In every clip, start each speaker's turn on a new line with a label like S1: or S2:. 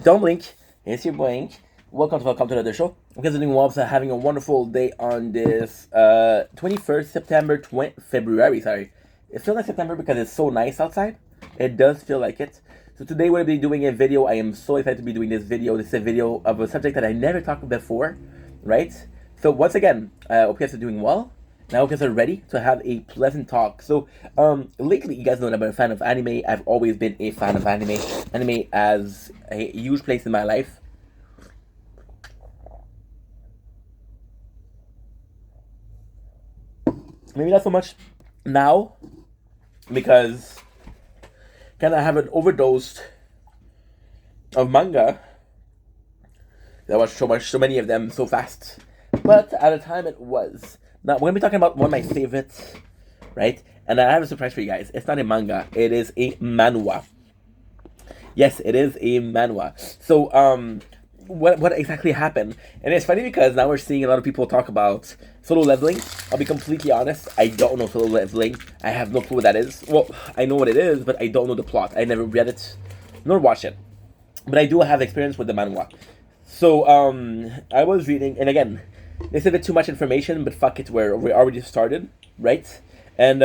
S1: Don't blink. It's your blink. Welcome to another show. I'm doing well. Having a wonderful day on this 21st September, February. Sorry, it feels like September because it's so nice outside. It does feel like it. So today we're gonna be doing a video. I am so excited to be doing this video. This is a video of a subject that I never talked about before, right? So once again, I hope you guys are doing well. And I hope you guys are ready to have a pleasant talk. So, lately, you guys know that I'm a fan of anime. I've always been a fan of anime. Anime has a huge place in my life. Maybe not so much now, because kind of have an overdose of manga. I watched so many of them so fast. But at a time it was. Now, we're going to be talking about one of my favorites, right? And I have a surprise for you guys. It's not a manga, it is a manhwa. Yes, it is a manhwa. So, what exactly happened? And it's funny because now we're seeing a lot of people talk about solo leveling. I'll be completely honest, I don't know solo leveling. I have no clue what that is. Well, I know what it is, but I don't know the plot. I never read it, nor watched it. But I do have experience with the manhwa. So, I was reading, and again, it's a bit too much information, but fuck it, we already started, right? And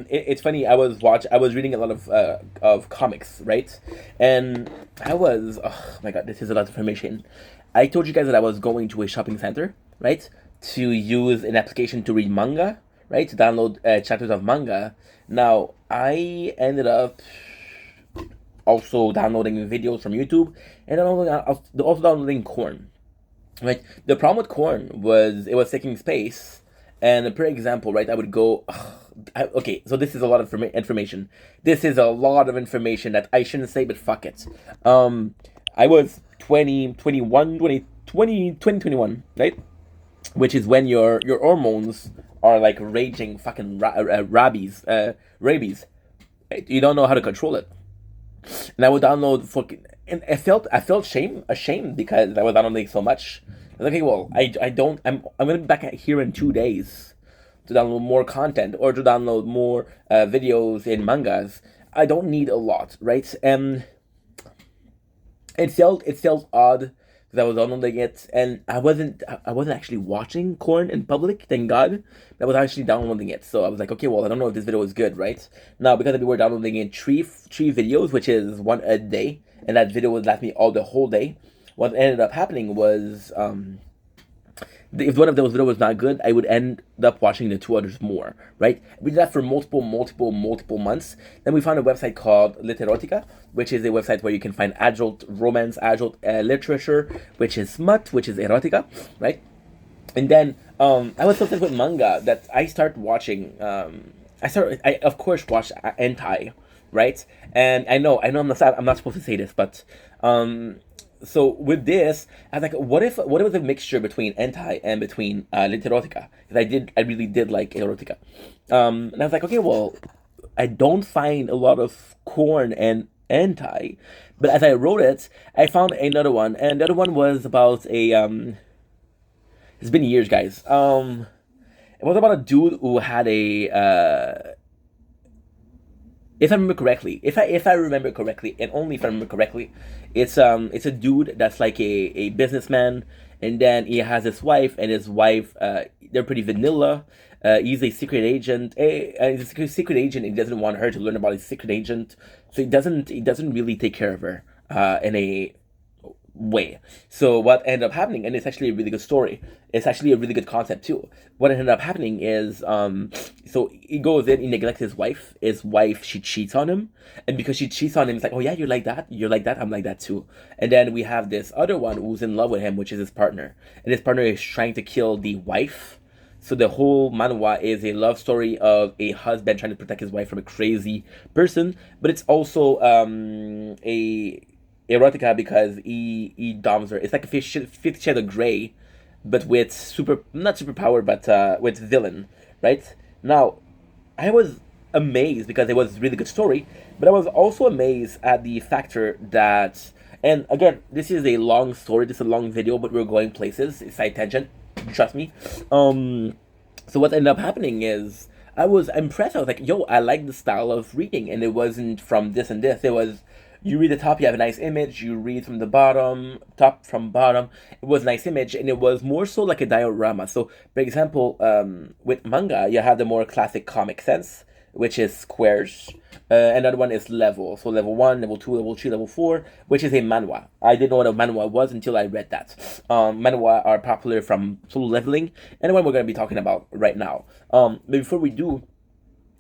S1: it's funny. I was reading a lot of comics, right? And oh my god, this is a lot of information. I told you guys that I was going to a shopping center, right, to use an application to read manga, right, to download chapters of manga. Now I ended up also downloading videos from YouTube and also downloading Corn. Right. The problem with Corn was it was taking space, and per example, right, I would go. Okay, so this is a lot of information. This is a lot of information that I shouldn't say, but fuck it. I was 2021, right? Which is when your hormones are like raging fucking rabies. You don't know how to control it. And I would download fucking, and I felt ashamed because I was downloading so much. I was like, okay, well, I don't, I'm gonna be back here in 2 days to download more content or to download more videos and mangas. I don't need a lot, right? And it felt odd because I was downloading it and I wasn't actually watching Corn in public. Thank God, I was actually downloading it. So I was like, okay, well, I don't know if this video is good, right? Now because we were downloading in three videos, which is one a day, and that video would last me all the whole day. What ended up happening was if one of those videos was not good, I would end up watching the two others more, right? We did that for multiple months. Then we found a website called Literotica, which is a website where you can find adult romance, adult literature, which is smut, which is erotica, right? And then I was so obsessed with manga that I started watching. I of course watched hentai, right? And I'm not supposed to say this, but so with this, I was like, what if it was a mixture between hentai and between literotica? Because I really did like erotica. And I was like, okay, well, I don't find a lot of Corn and hentai, but as I wrote it, I found another one, and the other one was about a It's been years, guys. It was about a dude who had a if I remember correctly, if I remember correctly, and only if I remember correctly, it's a dude that's like a businessman, and then he has his wife, and his wife they're pretty vanilla. He's a secret agent. He's a secret agent. And he doesn't want her to learn about his secret agent, so he doesn't really take care of her in a way. So what ended up happening, and it's actually a really good story. It's actually a really good concept too. What ended up happening is, so he goes in, he neglects his wife. His wife, she cheats on him, and because she cheats on him, it's like, oh yeah, you're like that, I'm like that too. And then we have this other one who's in love with him, which is his partner, and his partner is trying to kill the wife. So the whole manhwa is a love story of a husband trying to protect his wife from a crazy person, but it's also a erotica because he doms her. It's like a 50 Shades of Grey, but with not superpower, but with villain, right? Now, I was amazed because it was a really good story, but I was also amazed at the factor that, and again, this is a long story, this is a long video, but we're going places, it's side tangent, trust me. So what ended up happening is I was impressed. I was like, yo, I like the style of reading, and it wasn't from this and this. It was You read the top, you have a nice image. You read from the bottom, top from bottom. It was a nice image, and it was more so like a diorama. So, for example, with manga, you have the more classic comic sense, which is squares. Another one is level. So level 1, level 2, level 3, level 4, which is a manhwa. I didn't know what a manhwa was until I read that. Manhwa are popular from solo leveling, and the one we're going to be talking about right now. But before we do,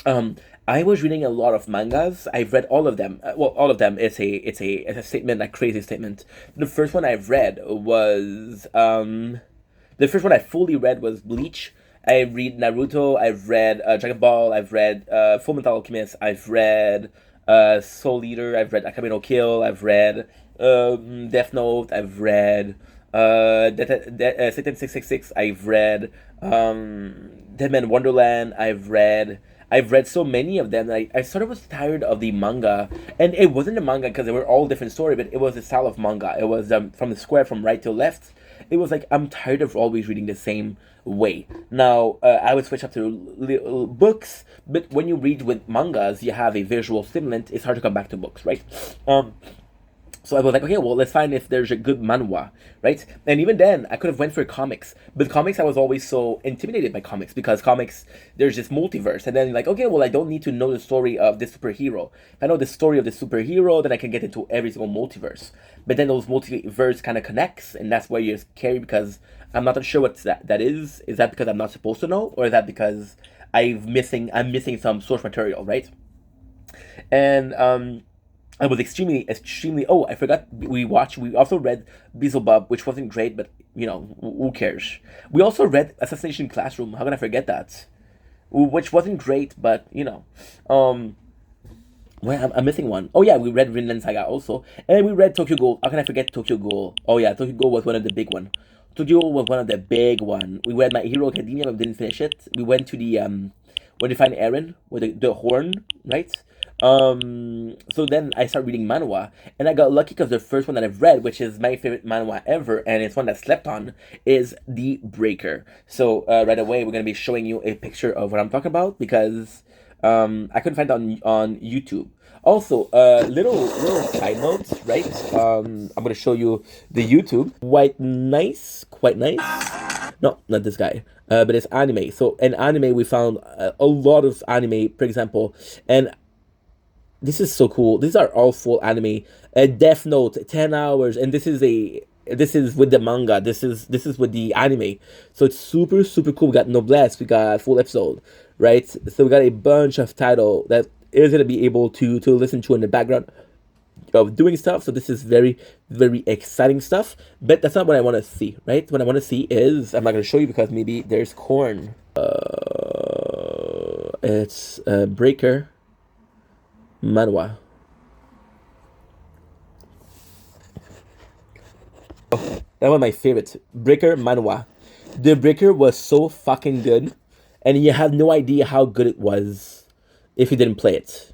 S1: um, I was reading a lot of mangas. I've read all of them. Well, all of them. It's a statement, a crazy statement. The first one I've read was the first one I fully read was Bleach. I read Naruto. I've read Dragon Ball. I've read Full Metal Alchemist. I've read Soul Eater. I've read Akame no Kill. I've read Death Note. I've read Satan 666. I've read Dead Man Wonderland. I've read so many of them that I sort of was tired of the manga. And it wasn't a manga because they were all different story, but it was the style of manga. It was from the square from right to left. It was like, I'm tired of always reading the same way. Now, I would switch up to books, but when you read with mangas, you have a visual stimulant. It's hard to come back to books, right? So I was like, okay, well, let's find if there's a good manhwa, right? And even then, I could have went for comics. But comics, I was always so intimidated by comics because comics, there's this multiverse. And then like, okay, well, I don't need to know the story of this superhero. If I know the story of the superhero, then I can get into every single multiverse. But then those multiverse kind of connects, and that's where you're scary because I'm not sure what that is. Is that because I'm not supposed to know? Or is that because I'm missing some source material, right? And I was extremely. Oh, I forgot. We also read Beelzebub, which wasn't great, but who cares? We also read Assassination Classroom. How can I forget that? Which wasn't great, but well, I'm missing one. Oh yeah, we read Vinland Saga also, and we read Tokyo Ghoul. How can I forget Tokyo Ghoul? Oh yeah, Tokyo Ghoul was one of the big one. Tokyo Ghoul was one of the big one. We read My Hero Academia, but we didn't finish it. We went to the when they find Eren with the horn, right? So then I started reading manhwa, and I got lucky because the first one that I've read, which is my favorite manhwa ever, and it's one that slept on, is The Breaker. So right away we're gonna be showing you a picture of what I'm talking about because I couldn't find it on YouTube. Also, little side notes, right? I'm gonna show you the YouTube. Quite nice. No, not this guy. But it's anime. So in anime, we found a lot of anime, for example, and this is so cool. These are all full anime. Death Note, 10 hours, and this is with the manga. This is with the anime. So it's super cool. We got Noblesse. We got full episode, right? So we got a bunch of title that is gonna be able to listen to in the background of doing stuff. So this is very exciting stuff. But that's not what I want to see, right? What I want to see is I'm not gonna show you because maybe there's corn. It's Breaker manhwa. That was my favorite. Breaker manhwa. The Breaker was so fucking good, and you have no idea how good it was if you didn't play it.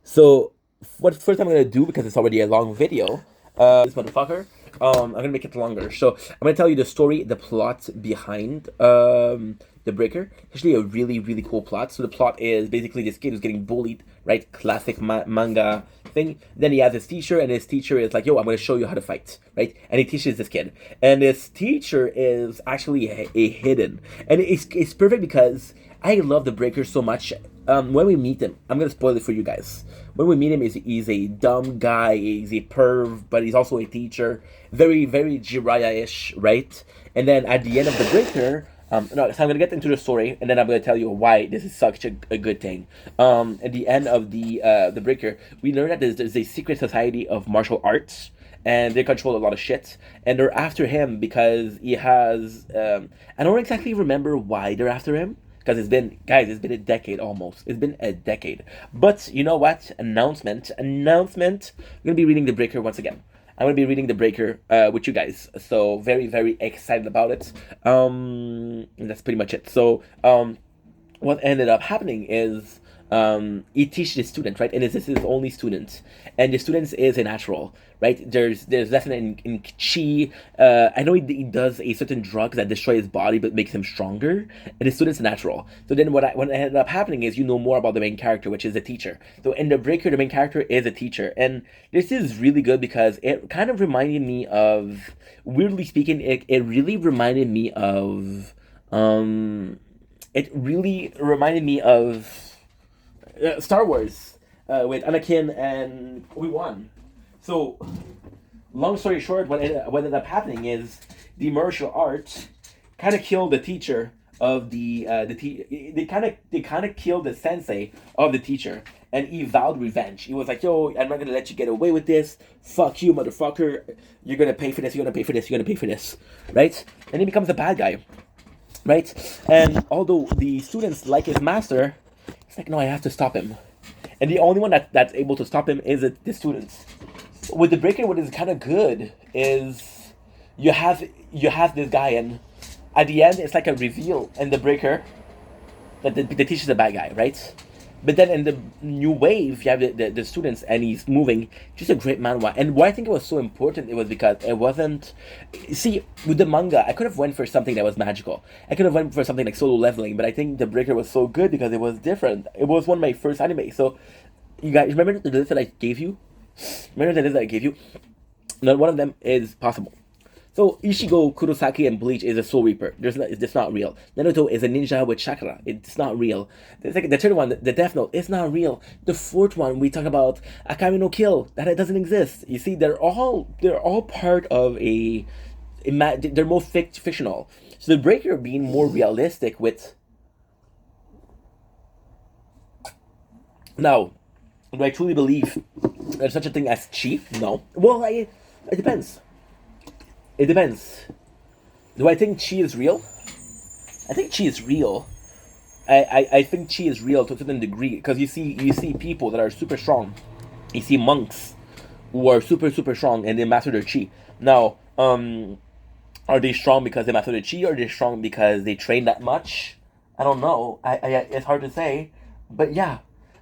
S1: So, what first I'm gonna do, because it's already a long video, this motherfucker, I'm gonna make it longer. So, I'm gonna tell you the story, the plot behind The Breaker. Actually, a really cool plot. So, the plot is basically this kid who's getting bullied, right? Classic manga thing. Then he has his teacher, and his teacher is like, yo, I'm gonna show you how to fight, right? And he teaches this kid. And this teacher is actually a hidden. And it's perfect because I love The Breaker so much. When we meet him, I'm gonna spoil it for you guys. When we meet him, he's a dumb guy, he's a perv, but he's also a teacher. Very Jiraiya-ish, right? And then at the end of The Breaker, no, so I'm gonna get into the story, and then I'm gonna tell you why this is such a good thing. At the end of the Breaker, we learn that there's a secret society of martial arts, and they control a lot of shit, and they're after him because he has. I don't exactly remember why they're after him. Because it's been a decade almost. It's been a decade. But you know what? Announcement. I'm going to be reading The Breaker once again. I'm going to be reading The Breaker with you guys. So very excited about it. And that's pretty much it. So what ended up happening is he teaches the student, right? And this is his only student, and the student is a natural, right? There's definitely in chi. I know he does a certain drug that destroys his body but makes him stronger, and the student's a natural. So then what ended up happening is you know more about the main character, which is the teacher. So in the Breaker, the main character is a teacher, and this is really good because it kind of reminded me of, weirdly speaking, it really reminded me of it really reminded me of Star Wars with Anakin and Obi-Wan. So, long story short, what ended up happening is the martial arts kind of killed the teacher of they kind of killed the sensei of the teacher, and he vowed revenge. He was like, "Yo, I'm not gonna let you get away with this. Fuck you, motherfucker. You're gonna pay for this. You're gonna pay for this. You're gonna pay for this." Right? And he becomes a bad guy. Right? And although the students like his master, it's like, no, I have to stop him. And the only one that's able to stop him is the students. With the Breaker, what is kind of good is you have this guy, and at the end, it's like a reveal in the Breaker that the teacher's a bad guy, right? But then in the new wave, you have the students, and he's moving. Just a great manhwa. And why I think it was so important, it was because it wasn't. See, with the manga, I could have went for something that was magical. I could have went for something like solo leveling, but I think the Breaker was so good because it was different. It was one of my first anime. So, you guys remember the list that I gave you? Remember the list that I gave you? Not one of them is possible. So Ishigo, Kurosaki, and Bleach is a Soul Reaper. It's not real. Naruto is a ninja with chakra. It's not real. The third one, the Death Note, it's not real. The fourth one, we talk about Akame no Kill. That doesn't exist. You see, they're all part of they're more fictional. So the Breaker being more realistic with. Now, do I truly believe there's such a thing as chi? No. Well, it depends. It depends. Do I think chi is real? I think chi is real. I think chi is real to a certain degree because you see people that are super strong. You see monks who are super strong and they master their chi. Now, are they strong because they master their chi, or are they strong because they train that much? I don't know. I it's hard to say, but yeah,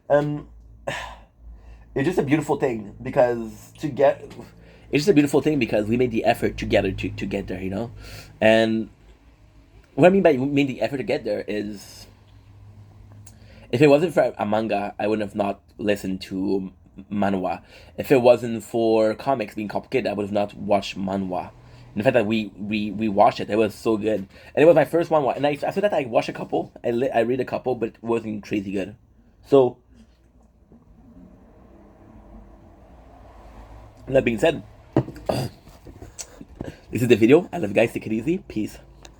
S1: it's just a beautiful thing because to get. It's just a beautiful thing because we made the effort together to get there, you know? And what I mean by we made the effort to get there is, if it wasn't for a manga, I would have not listened to manhwa. If it wasn't for comics being complicated, I would have not watched manhwa. And the fact that we watched it, it was so good. And it was my first manhwa. And after that, I watched a couple. I read a couple, but it wasn't crazy good. So, that being said, this is the video. I love you guys. Take it easy. Peace.